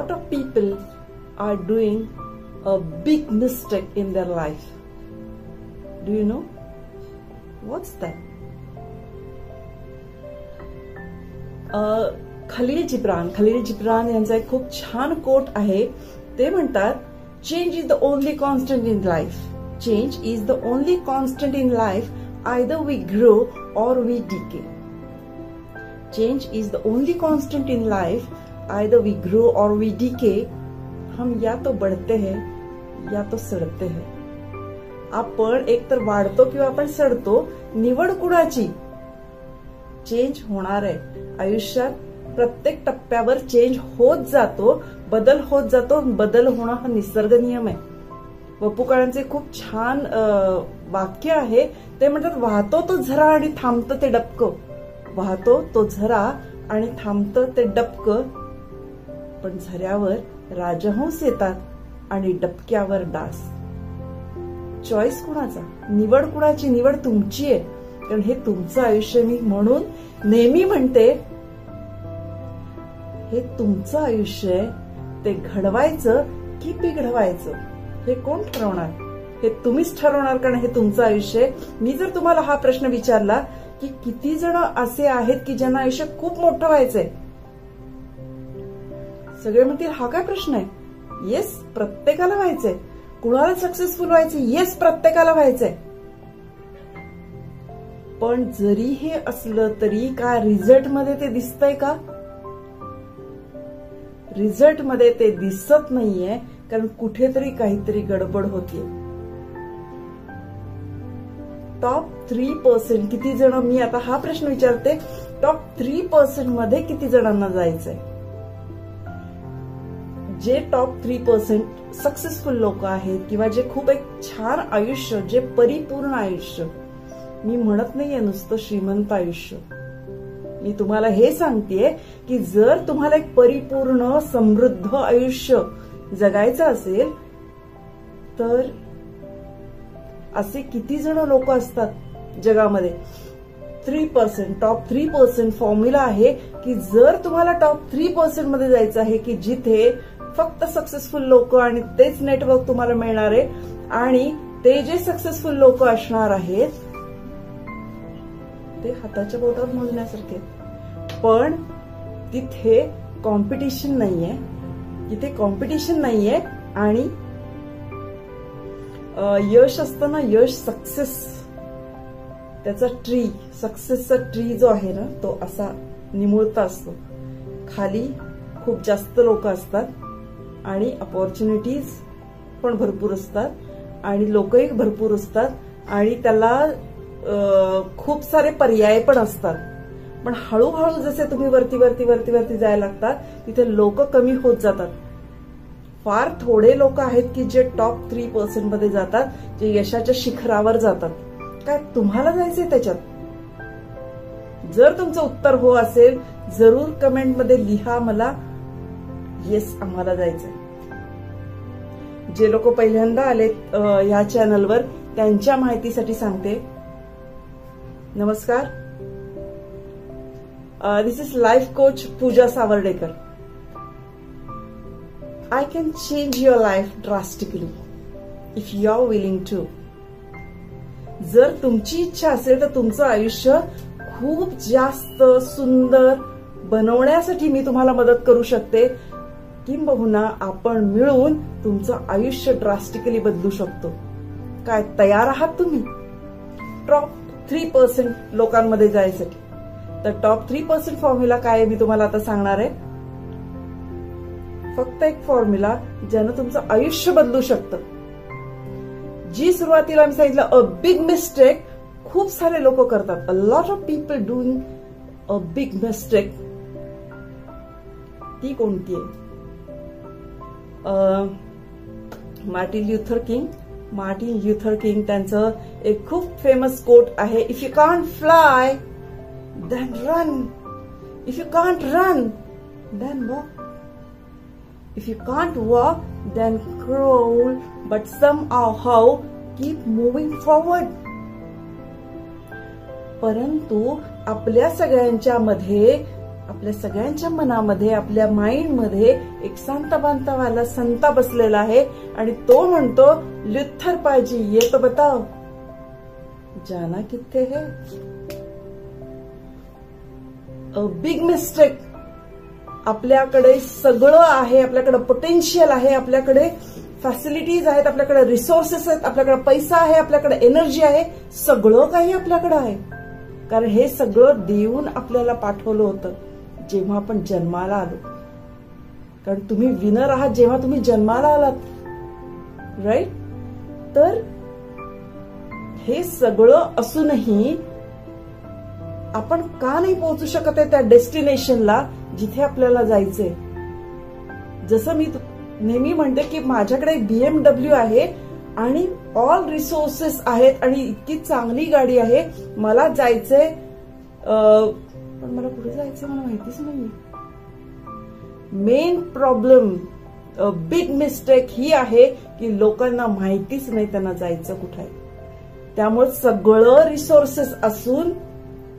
lot of people are doing a big mistake in their life. Do you know? What's that? Khalil Jibran यांचा एक खूप छान coat आहे. ते म्हणतात, change is the only constant in life. Change is the only constant in life. Either we grow or we decay. Change is the only constant in life. Either we grow or we decay. हम या तो बढ़ते हैं या तो सडते हैं. आपण एकतर वाढतो किंवा आपण सडतो. निवड कुणाची? चेंज होणार आहे आयुष्यात. प्रत्येक टप्प्यावर चेंज होत जातो, बदल होत जातो. बदल होणं हा निसर्ग नियम आहे. वपू काळ्यांचे खूप छान वाक्य आहे. ते म्हणतात, वाहतो तो झरा आणि थांबतं ते डबकं. वाहतो तो झरा आणि थांबतं ते डबकं. पण झऱ्यावर राजहंस येतात आणि डबक्यावर डास. चॉईस कुणाचा? निवड कुणाची? निवड तुमची आहे. कारण हे तुमचं आयुष्य. मी म्हणून नेहमी म्हणते, हे तुमचं आयुष्य आहे. ते घडवायचं की बिघडवायचं हे कोण ठरवणार? हे तुम्हीच ठरवणार, कारण हे तुमचं आयुष्य आहे. मी जर तुम्हाला हा प्रश्न विचारला की किती जण असे आहेत की ज्यांना आयुष्य खूप मोठं व्हायचंय, सगळे म्हणतील हा काय प्रश्न आहे? येस, प्रत्येकाला व्हायचंय. कुणाला सक्सेसफुल व्हायचंय? येस, प्रत्येकाला व्हायचंय. पण जरी हे असलं तरी काय रिझल्ट मध्ये ते दिसतंय का? रिझल्ट मध्ये ते दिसत नाहीये, कारण कुठेतरी काहीतरी गडबड होतीये. टॉप 3% किती जण? मी आता हा प्रश्न विचारते, टॉप 3% मध्ये किती जणांना जायचंय? जे टॉप 3% सक्सेसफुल लोक आहेत किंवा जे खूप एक छान आयुष्य, जे परिपूर्ण आयुष्य, मी म्हणत नाहीये नुसतं श्रीमंत आयुष्य. मी तुम्हाला हे सांगतेय की जर तुम्हाला एक परिपूर्ण समृद्ध आयुष्य जगायचं असेल तर असे किती जण लोक असतात जगामध्ये? 3%. टॉप 3% फॉर्म्युला आहे की जर तुम्हाला टॉप 3% मध्ये जायचं आहे की जिथे फक्त सक्सेसफुल लोक आणि तेच नेटवर्क तुम्हाला मिळणार आहे आणि ते जे सक्सेसफुल लोक असणार आहेत ते हाताच्या बोटावर मोजण्यासारखे. पण तिथे कॉम्पिटिशन नाहीये. तिथे कॉम्पिटिशन नाहीये आणि यश असतं ना, यश, सक्सेस, त्याचा ट्री, सक्सेसचा ट्री जो आहे ना, तो असा निमुळता असतो. खाली खूप जास्त लोक असतात आणि अपॉर्च्युनिटीज पण भरपूर असतात आणि लोकही भरपूर असतात आणि त्याला खूप सारे पर्याय पण असतात. पण हळूहळू जसे तुम्ही वरती वरती वरती वरती जायला लागतात तिथे लोक कमी होत जातात. फार थोडे लोक आहेत की जे टॉप 3% मध्ये जातात, जे यशाच्या शिखरावर जातात. काय तुम्हाला जायचंय त्याच्यात? जर तुमचं उत्तर हो असेल, जरूर कमेंट मध्ये लिहा मला, येस आम्हाला जायचंय. जे लोक पहिल्यांदा आलेत या चॅनलवर त्यांच्या माहितीसाठी सांगते, नमस्कार. This is life coach Pooja Sawardekar. I can change your life drastically if you are willing to. जर तुमची इच्छा असेल तर तुमचं आयुष्य खूप जास्त सुंदर बनवण्यासाठी मी तुम्हाला मदत करू शकते. किंबहुना आपण मिळून तुमचं आयुष्य ड्रास्टिकली बदलू शकतो. काय तयार आहात तुम्ही टॉप 3% लोकांमध्ये जायसाठी? तर टॉप 3% फॉर्म्युला काय आहे मी तुम्हाला आता सांगणार आहे. फक्त एक फॉर्म्युला ज्यानं तुमचं आयुष्य बदलू शकतं. जी सुरुवातीला मी सांगितलं अ बिग मिस्टेक खूप सारे लोक करतात. A lot of people doing a big mistake. ती कोणती आहे? मार्टिन ल्युथर किंग त्यांचं एक खूप फेमस कोट आहे, if you can't fly then run, if you can't run then walk, if you can't walk then crawl, but somehow keep moving forward. परंतु आपल्या सगळ्यांच्या मध्ये आपल्या सगळ्यांच्या मनामध्ये, आपल्या माइंडमध्ये एक सांता संता बसलेला आहे आणि तो म्हणतो लुथर पाजी ये तो बताओ जाना किथे है. अ बिग मिस्टेक. आपल्याकडे सगळं आहे, आपल्याकडे पोटेन्शियल आहे, आपल्याकडे फॅसिलिटीज आहेत, आपल्याकडे रिसोर्सेस आहेत, आपल्याकडे पैसा आहे, आपल्याकडे एनर्जी आहे, सगळं काही आपल्याकडे आहे. कारण हे सगळं देऊन आपल्याला पाठवलं होतं जेव्हा आपण जन्माला आलो. कारण तुम्ही विनर आहात जेव्हा तुम्ही जन्माला आलात, राईट. तर हे सगळं असूनही आपण का नाही पोहोचू शकत आहे त्या डेस्टिनेशनला जिथे आपल्याला जायचंय. जसं मी नेहमी म्हणते की माझ्याकडे BMW आहे आणि ऑल रिसोर्सेस आहेत आणि इतकी चांगली गाडी आहे, मला जायचंय, पण मला कुठे जायचंय मला माहितीच नाही. मेन प्रॉब्लेम, बिग मिस्टेक ही आहे की लोकांना माहितीच नाही त्यांना जायचं कुठे आहे. त्यामुळे सगळं रिसोर्सेस असून,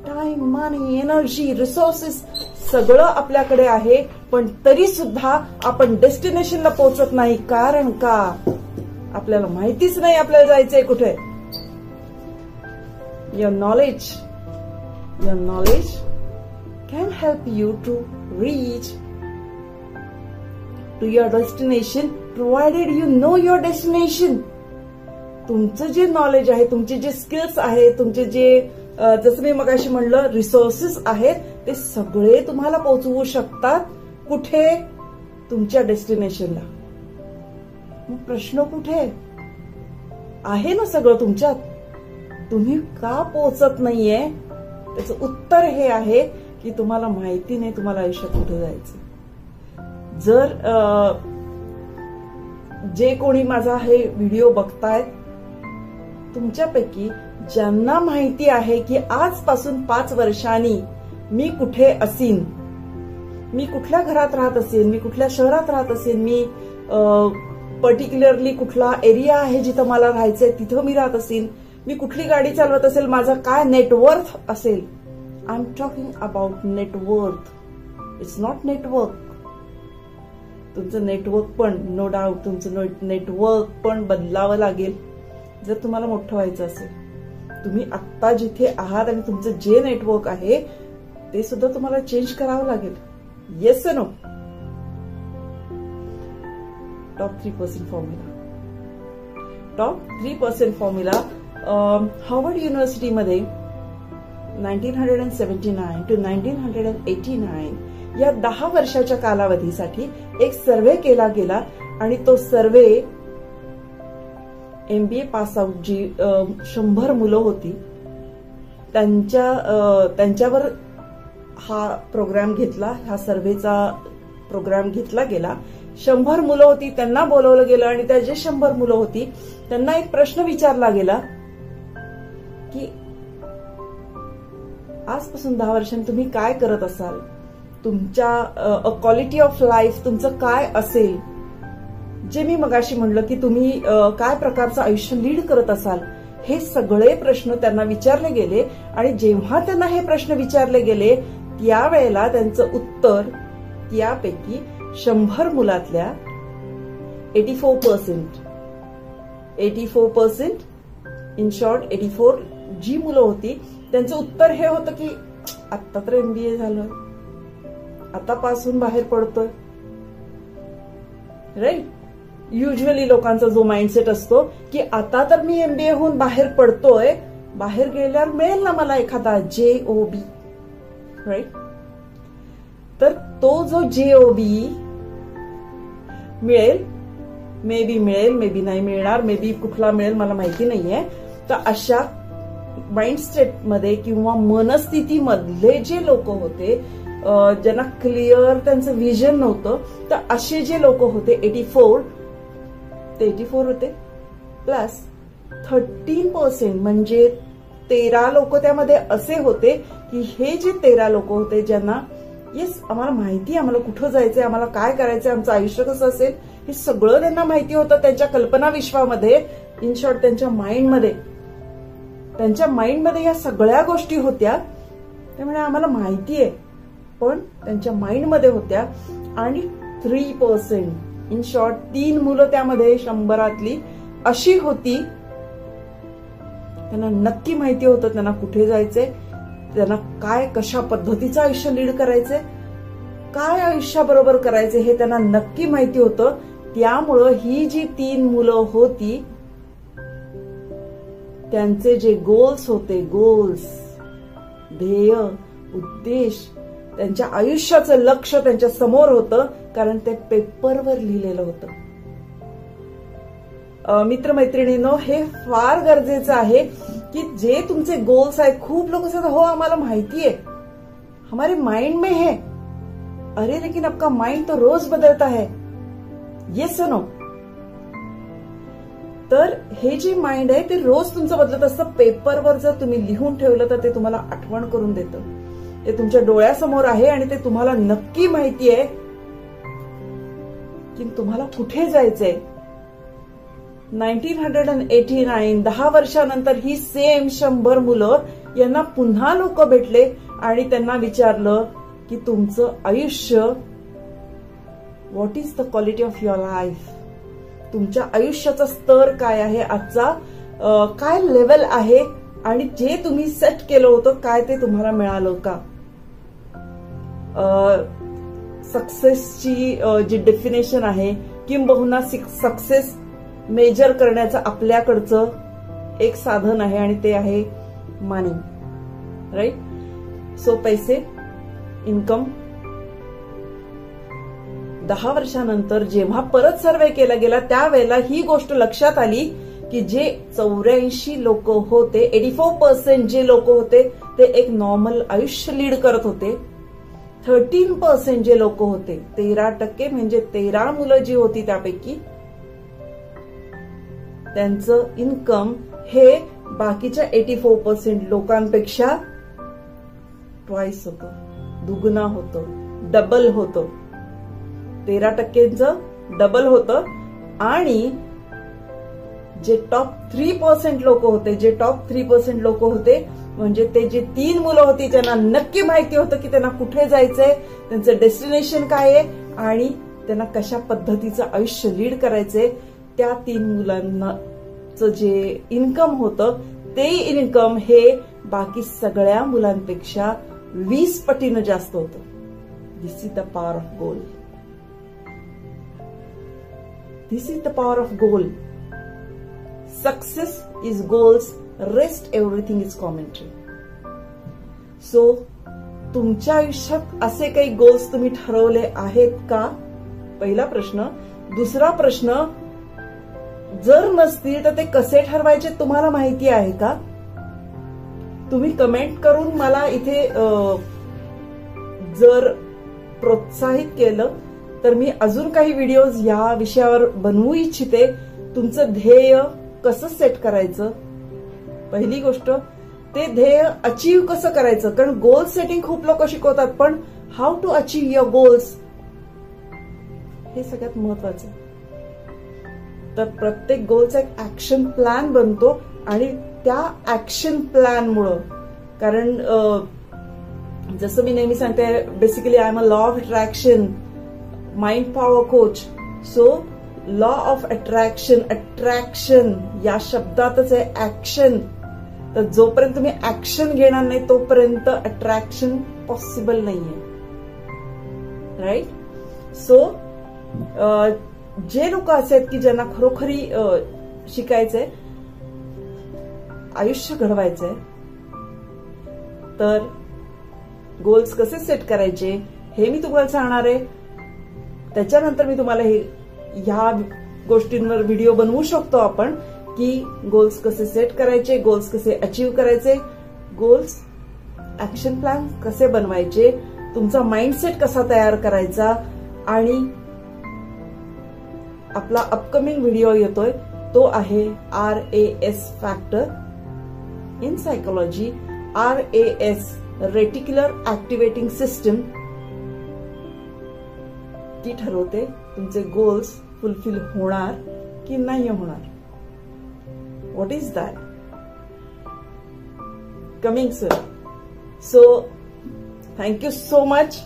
टाइम, मनी, एनर्जी, रिसोर्सेस सगळं आपल्याकडे आहे, पण तरी सुद्धा आपण डेस्टिनेशनला पोहोचत नाही. कारण का? आपल्याला माहितीच नाही आपल्याला जायचंय कुठे. Your knowledge can help you to reach to your destination provided you know your destination. तुमचं जे नॉलेज आहे, तुमचे जे स्किल्स आहेत, तुमचे जे जसं मी मगाशी म्हणलं रिसोर्सेस आहेत, ते सगळे तुम्हाला पोहोचवू शकतात. कुठे? तुमच्या डेस्टिनेशनला. मग प्रश्न कुठे आहे? ना सगळं तुमच्यात. तुम्ही का पोहोचत नाहीये? त्याचं उत्तर हे आहे की तुम्हाला माहिती नाही तुम्हाला आयुष्यात कुठे जायचं. जर जे कोणी माझा हे व्हिडिओ बघतायत, तुमच्यापैकी ज्यांना माहिती आहे की आजपासून 5 वर्षांनी मी कुठे असीन, मी कुठल्या घरात राहत असेल, मी कुठल्या शहरात राहत असेल, मी पर्टिक्युलरली कुठला एरिया आहे जिथं मला राहायचंय तिथं मी राहत असेल, मी कुठली गाडी चालवत असेल, माझा काय नेटवर्थ असेल. I am talking about net worth. It's not network. तुमचं नेटवर्क पण, नो डाऊट तुमचं नेटवर्क पण बदलावं लागेल जर तुम्हाला मोठं व्हायचं असेल. तुम्ही आत्ता जिथे आहात आणि तुमचं जे नेटवर्क आहे ते सुद्धा तुम्हाला चेंज करावं लागेल. Yes no? Top 3% formula. Top 3% formula Harvard युनिव्हर्सिटीमध्ये 1979 to 1989 या 10 वर्षाच्या कालावधीसाठी एक सर्व्हे केला गेला आणि तो सर्व्हे MBA पास आउट जी 100 मुलं होती त्यांच्यावर हा प्रोग्राम घेतला, हा सर्व्हेचा प्रोग्राम घेतला गेला. 100 मुलं होती, त्यांना बोलवलं गेलं आणि त्या जे 100 मुलं होती त्यांना एक प्रश्न विचारला गेला की आजपासून 10 वर्षांनी तुम्ही काय करत असाल, तुमच्या क्वालिटी ऑफ लाईफ तुमचं काय असेल. जे मी मगाशी म्हणलं की तुम्ही काय प्रकारचं आयुष्य लीड करत असाल, हे सगळे प्रश्न त्यांना विचारले गेले. आणि जेव्हा त्यांना हे प्रश्न विचारले गेले त्यावेळेला त्यांचं उत्तर त्यापैकी 100 मुलातल्या 84% इन शॉर्ट 84 जी मुलं होती त्यांचं उत्तर हे होतं की आत्ता तर MBA झालं, आता पासून बाहेर पडतोय. राईट. युजली लोकांचा जो माइंडसेट असतो की आता तर मी MBA होऊन बाहेर पडतोय, बाहेर गेल्यावर मिळेल ना मला एखादा JOB. राईट. तर तो जो JOB मिळेल, मे बी नाही मिळणार, मे बी कुठला मिळेल मला माहिती नाहीये. तर अशा माइंडसेटमध्ये किंवा मनस्थितीमधले जे लोक होते, ज्यांना क्लिअर त्यांचं विजन नव्हतं, तर असे जे लोक होते 84 होते प्लस 13% म्हणजे 13 लोक त्यामध्ये असे होते की हे जे 13 लोक होते ज्यांना येस आम्हाला माहिती, आम्हाला कुठं जायचंय, आम्हाला काय करायचंय, आमचं आयुष्य कसं असेल हे सगळं त्यांना माहिती होतं. त्यांच्या कल्पना विश्वामध्ये, इन शॉर्ट त्यांच्या माइंडमध्ये या सगळ्या गोष्टी होत्या. त्यामुळे आम्हाला माहिती आहे पण त्यांच्या माइंडमध्ये होत्या. आणि 3%, इन शॉर्ट 3 मुलं त्यामध्ये 100तली अशी होती, त्यांना नक्की माहिती होतं त्यांना कुठे जायचंय, त्यांना काय कशा पद्धतीचं आयुष्य लीड करायचंय, काय आयुष्याबरोबर करायचे हे त्यांना नक्की माहिती होतं. त्यामुळं ही जी 3 मुलं होती त्यांचे जे गोल्स होते, गोल्स, ध्येय, उद्देश, त्यांच्या आयुष्याचं लक्ष त्यांच्या समोर होतं, कारण ते पेपरवर लिहिलेलं होतं. मित्रमैत्रिणींनो, हे फार गरजेचं आहे की जे तुमचे गोल्स आहेत. खूप लोक सांगतात हो आम्हाला माहिती है, हमारे माइंड में है. अरे लेकिन आपका माइंड तो रोज बदलता है. Yes no. तर हे जे माइंड आहे ते रोज तुमचं बदलत असतं. पेपरवर जर तुम्ही लिहून ठेवलं तर ते तुम्हाला आठवण करून देतं. ते तुमच्या डोळ्यासमोर आहे आणि ते तुम्हाला नक्की माहिती आहे की तुम्हाला कुठे जायचंय. 1989, 10 वर्षानंतर ही सेम 100 मुलं यांना पुन्हा लोक भेटले आणि त्यांना विचारलं की तुमचं आयुष्य, what is the quality of your life, तुमच्या आयुष्याचा स्तर काय आहे, आजचा काय लेवल आहे, आणि जे तुम्ही सेट केलं होतं काय ते तुम्हाला मिळालं का. सक्सेसची जी डेफिनेशन आहे किंबहुना सक्सेस मेजर करण्याचं आपल्याकडचं एक साधन आहे आणि ते आहे मनी. राईट. सो पैसे, इन्कम. 10 वर्षानंतर जेव्हा परत सर्वे केला गेला त्यावेळेला ही गोष्ट लक्षात आली की जे 84 लोक होते, 84% जे लोक होते ते एक नॉर्मल आयुष्य लीड करत होते. 13% जे लोक होते, 13% म्हणजे 13 मुलं जी होती त्यापैकी त्यांचं इन्कम हे बाकीच्या 84% लोकांपेक्षा ट्वाइस होतं, दुगुना होतं, डबल होतं. 13%चं डबल होतं. आणि जे टॉप 3% लोक होते, जे टॉप 3% लोक होते म्हणजे ते जे 3 मुलं होती त्यांना नक्की माहिती होतं की त्यांना कुठे जायचंय, त्यांचं डेस्टिनेशन काय आहे आणि त्यांना कशा पद्धतीचं आयुष्य लीड करायचंय. त्या 3 मुलांचं जे इन्कम होतं ते इन्कम हे बाकी सगळ्या मुलांपेक्षा 20 पटीनं जास्त होतं. This is the power of goal. This is the power of goal. Success is goals, rest everything is commentary. So तुमच्या आयुष्यात असे काही गोल्स तुम्ही ठरवले आहेत का, पहिला प्रश्न. दुसरा प्रश्न, जर नसतील तर ते कसे ठरवायचे तुम्हाला माहिती आहे का. तुम्ही कमेंट करून मला इथे जर प्रोत्साहित केलं तर मी अजून काही व्हिडिओज या विषयावर बनवू इच्छिते. तुमचं ध्येय कसं सेट करायचं, पहिली गोष्ट ते ध्येय अचीव कसं करायचं, कारण गोल सेटिंग खूप लोक शिकवतात, पण how to achieve your goals हे सगळ्यात महत्वाचं. तर प्रत्येक गोलचा एक ऍक्शन प्लॅन बनतो आणि त्या ऍक्शन प्लॅनमुळं, कारण जसं मी नेहमी सांगते, basically I am a law of attraction mind power coach. So law of attraction, attraction या शब्दातच आहे ऍक्शन. तर जोपर्यंत तुम्ही ऍक्शन घेणार नाही तोपर्यंत अट्रॅक्शन पॉसिबल नाहीये. राईट. सो जे लोक असे आहेत की ज्यांना खरोखरी शिकायचंय, आयुष्य घडवायचंय, तर गोल्स कसे सेट करायचे हे मी तुम्हाला सांगणार आहे. त्याच्यानंतर मी तुम्हाला ह्या गोष्टींवर व्हिडिओ बनवू शकतो आपण की गोल्स कसे सेट करायचे, गोल्स कसे अचीव करायचे, गोल्स ऍक्शन प्लॅन कसे बनवायचे, तुमचा माइंडसेट कसा तयार करायचा. आणि आपला अपकमिंग व्हिडिओ येतोय तो आहे RAS factor in psychology. RAS reticular activating system ती ठरवते तुमचे गोल्स फुलफिल होणार की नाही होणार. What is that, coming soon. So thank you so much.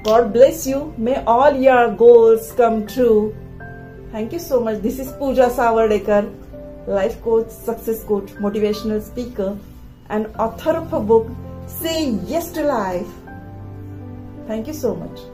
God bless you. May all your goals come true. Thank you so much. This is Pooja Savardekar, life coach, success coach, motivational speaker, and author of a book, Say Yes to Life. Thank you so much.